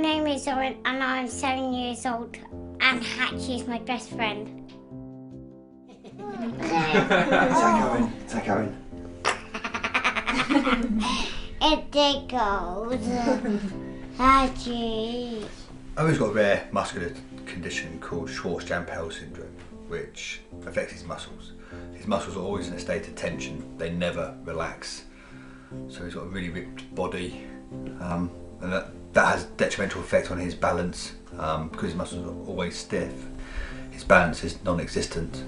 name is Owen and I'm 7 years old and Hatchie is my best friend. Take Owen. It tickles. Hatchie. Owen's got a rare muscular condition called Schwartz-Jampel syndrome, which affects his muscles. His muscles are always in a state of tension, they never relax. So he's got a really ripped body, and that has a detrimental effect on his balance because his muscles are always stiff. His balance is non-existent,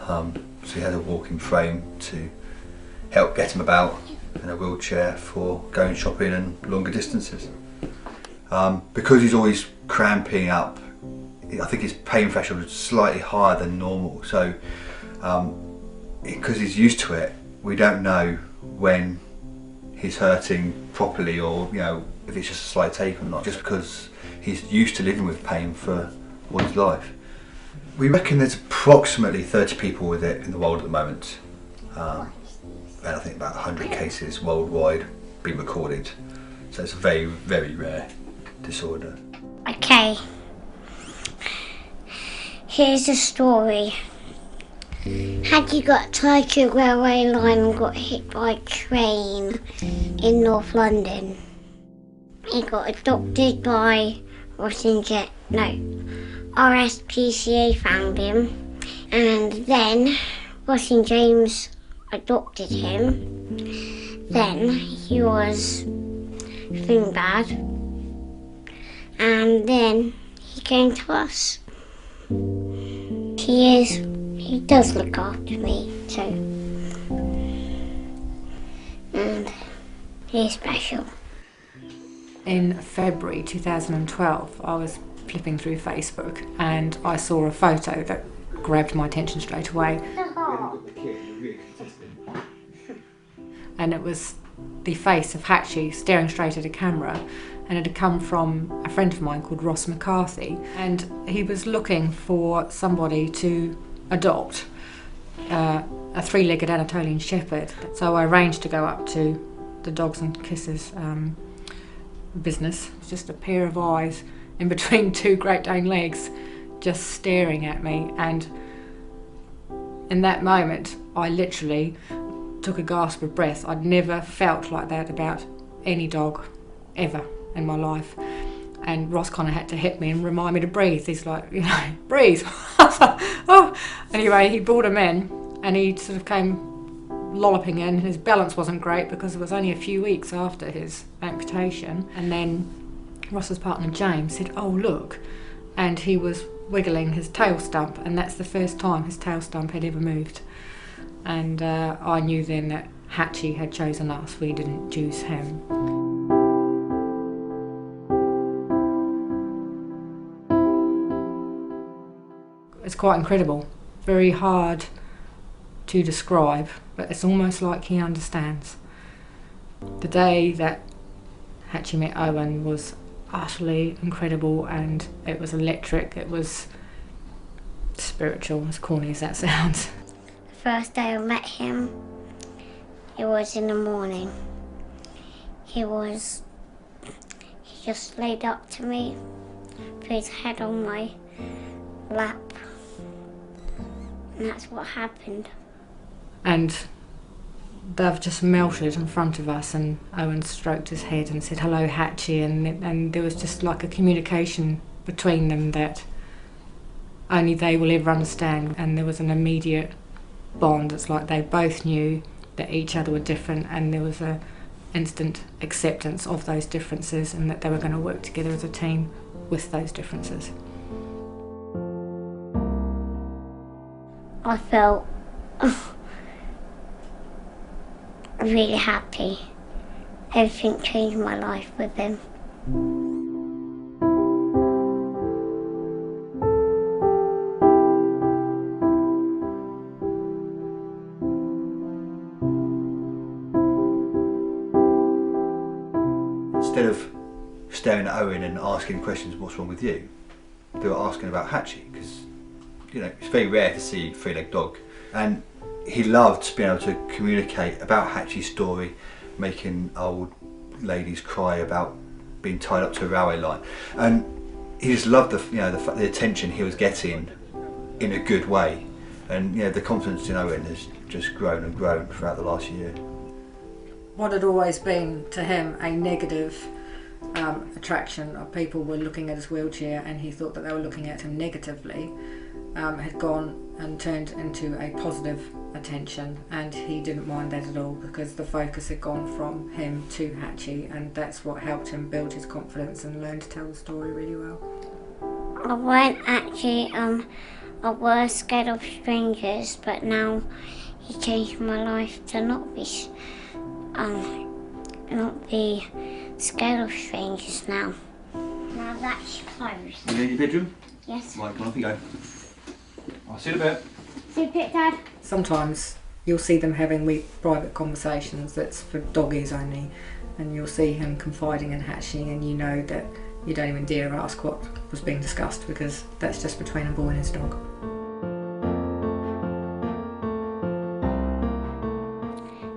so he has a walking frame to help get him about in a wheelchair for going shopping and longer distances. Because he's always cramping up, I think his pain threshold is slightly higher than normal, so because he's used to it, we don't know when he's hurting properly or if it's just a slight ache or not, just because he's used to living with pain for all his life. We reckon there's approximately 30 people with it in the world at the moment, and I think about 100 cases worldwide been recorded, so it's a very, very rare disorder. Okay, here's the story. Hatchie got tied to a railway line and got hit by a train in North London. He got adopted by RSPCA found him, and then Ross and James adopted him. Then he was feeling bad, and then he came to us. He does look after me too, and he's special. In February 2012, I was flipping through Facebook and I saw a photo that grabbed my attention straight away. And it was the face of Hatchie staring straight at a camera, and it had come from a friend of mine called Ross McCarthy, and he was looking for somebody to adopt a three-legged Anatolian Shepherd. So I arranged to go up to the Dogs and Kisses business. It was just a pair of eyes in between two Great Dane legs just staring at me, and in that moment I literally took a gasp of breath. I'd never felt like that about any dog ever in my life, and Ross kind of had to hit me and remind me to breathe. He's like, breathe. Oh. Anyway, he brought him in and he sort of came lolloping in. His balance wasn't great because it was only a few weeks after his amputation, and then Ross's partner James said, oh look, and he was wiggling his tail stump, and that's the first time his tail stump had ever moved. And I knew then that Hatchie had chosen us, we didn't choose him. It's quite incredible, very hard to describe, but it's almost like he understands. The day that Hatchie met Owen was utterly incredible, and it was electric, it was spiritual, as corny as that sounds. The first day I met him, it was in the morning. He just laid up to me, put his head on my lap, and that's what happened. And they've just melted in front of us, and Owen stroked his head and said, hello Hatchie, and there was just like a communication between them that only they will ever understand, and there was an immediate bond. It's like they both knew that each other were different, and there was a instant acceptance of those differences, and that they were going to work together as a team with those differences. I felt really happy. Everything changed my life with him. Instead of staring at Owen and asking questions, what's wrong with you, they were asking about Hatchie, because it's very rare to see a three-legged dog, and he loved being able to communicate about Hatchie's story, making old ladies cry about being tied up to a railway line, and he just loved the attention he was getting in a good way, and the confidence in Owen has just grown and grown throughout the last year. What had always been to him a negative attraction of people were looking at his wheelchair, and he thought that they were looking at him negatively, had gone and turned into a positive attention, and he didn't mind that at all, because the focus had gone from him to Hatchie, and that's what helped him build his confidence and learn to tell the story really well. I weren't actually, I was scared of strangers, but now he changed my life to not be scared of strangers now. Now that's closed. You in your bedroom? Yes. Right, come on, off you go. I'll see you in a bit. See you, Dad. Sometimes you'll see them having private conversations that's for doggies only, and you'll see him confiding in Hatchie, and you know that you don't even dare ask what was being discussed, because that's just between a boy and his dog.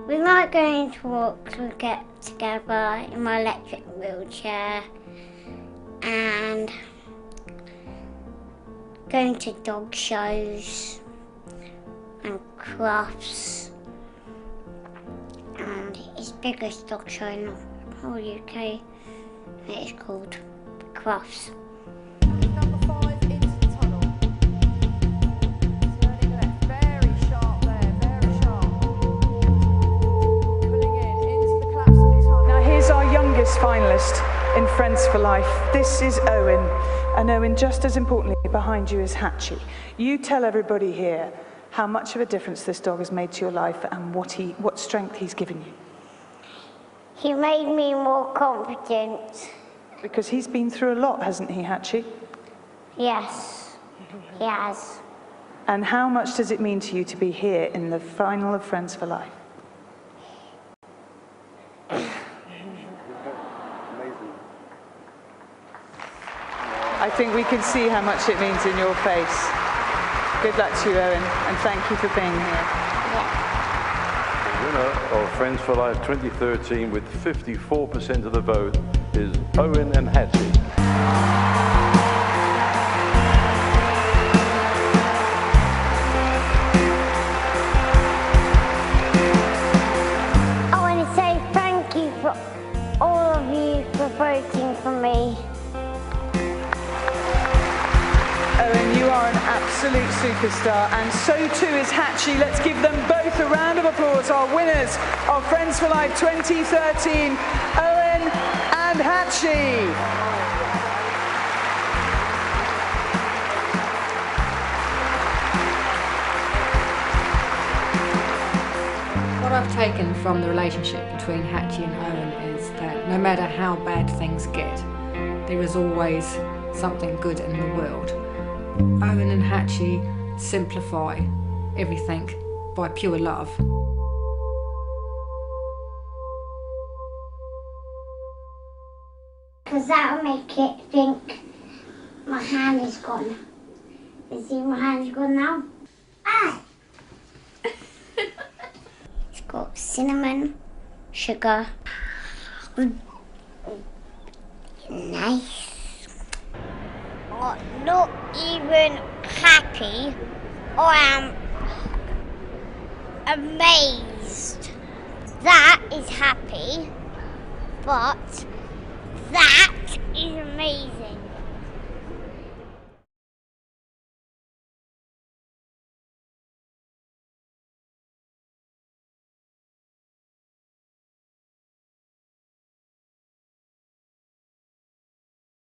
We like going to walks, we get together in my electric wheelchair, and going to dog shows and crafts, and it's the biggest dog show in the whole UK, and it's called Crafts. Number 5 into the tunnel. Turning left, very sharp there, very sharp. Pulling into the collapsible tunnel. Now here's our youngest finalist in Friends for Life. This is Owen. And Owen, just as importantly, behind you is Hatchie. You tell everybody here how much of a difference this dog has made to your life and what strength he's given you. He made me more confident. Because he's been through a lot, hasn't he, Hatchie? Yes, he has. And how much does it mean to you to be here in the final of Friends for Life? I think we can see how much it means in your face. Good luck to you, Owen, and thank you for being here. The winner of Friends for Life 2013 with 54% of the vote is Owen and Hatchie. I want to say thank you for all of you for voting for me. Owen, you are an absolute superstar, and so too is Hatchie. Let's give them both a round of applause, our winners of Friends for Life 2013, Owen and Hatchie. What I've taken from the relationship between Hatchie and Owen is that no matter how bad things get, there is always something good in the world. Owen and Hatchie simplify everything by pure love. Because that'll make it think my hand is gone. You see my hand's gone now? Ah! It's got cinnamon, sugar. Nice. I'm not even happy. I am amazed. That is happy, but that is amazing.